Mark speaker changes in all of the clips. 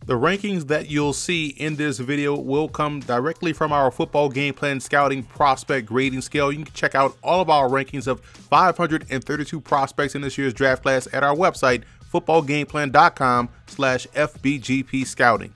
Speaker 1: The rankings that you'll see in this video will come directly from our football game plan scouting prospect grading scale. You can check out all of our rankings of 532 prospects in this year's draft class at our website, footballgameplan.com/FBGP scouting.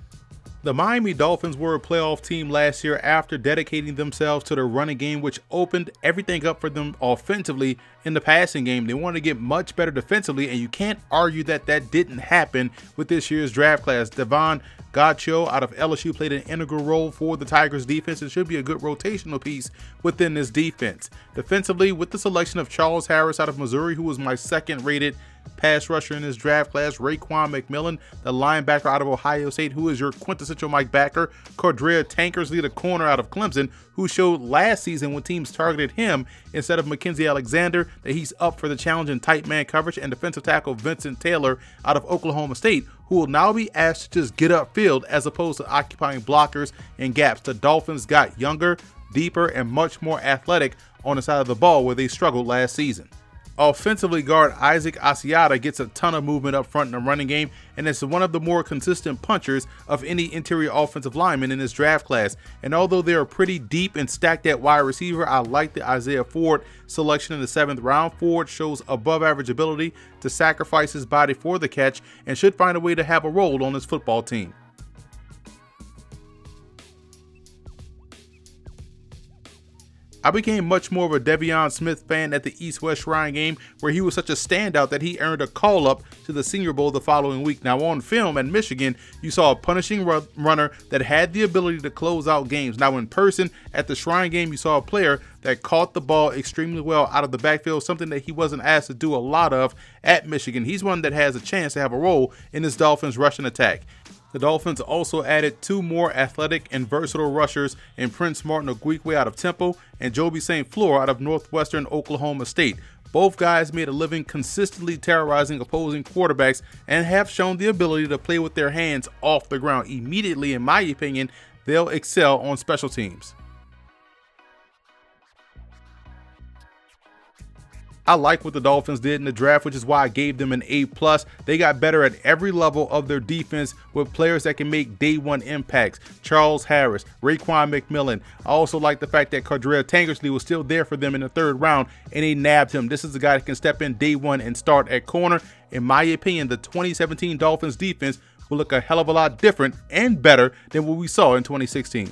Speaker 1: The Miami Dolphins were a playoff team last year after dedicating themselves to the running game, which opened everything up for them offensively in the passing game. They wanted to get much better defensively, and you can't argue that that didn't happen with this year's draft class. Devon Gaccio out of LSU played an integral role for the Tigers defense and should be a good rotational piece within this defense. Defensively, with the selection of Charles Harris out of Missouri, who was my second rated pass rusher in this draft class, Raekwon McMillan, the linebacker out of Ohio State, who is your quintessential Mike Backer, Cordrea Tankersley, the corner out of Clemson, who showed last season when teams targeted him instead of Mackenzie Alexander that he's up for the challenge in tight man coverage, and defensive tackle Vincent Taylor out of Oklahoma State, who will now be asked to just get upfield as opposed to occupying blockers and gaps. The Dolphins got younger, deeper, and much more athletic on the side of the ball where they struggled last season. Offensively, guard Isaac Asiata gets a ton of movement up front in the running game and is one of the more consistent punchers of any interior offensive lineman in this draft class. And although they are pretty deep and stacked at wide receiver, I like the Isaiah Ford selection in the 7th round. Ford shows above average ability to sacrifice his body for the catch and should find a way to have a role on this football team. I became much more of a De'Veon Smith fan at the East-West Shrine game, where he was such a standout that he earned a call-up to the Senior Bowl the following week. Now, on film at Michigan, you saw a punishing runner that had the ability to close out games. Now, in person at the Shrine game, you saw a player that caught the ball extremely well out of the backfield, something that he wasn't asked to do a lot of at Michigan. He's one that has a chance to have a role in this Dolphins rushing attack. The Dolphins also added 2 more athletic and versatile rushers in Prince Martin Oguikwe out of Temple and Joby St. Fleur out of Northwestern Oklahoma State. Both guys made a living consistently terrorizing opposing quarterbacks and have shown the ability to play with their hands off the ground. Immediately, in my opinion, they'll excel on special teams. I like what the Dolphins did in the draft, which is why I gave them an A+. They got better at every level of their defense with players that can make day one impacts. Charles Harris, Raekwon McMillan. I also like the fact that Cordrea Tankersley was still there for them in the 3rd round, and they nabbed him. This is a guy that can step in day one and start at corner. In my opinion, the 2017 Dolphins defense will look a hell of a lot different and better than what we saw in 2016.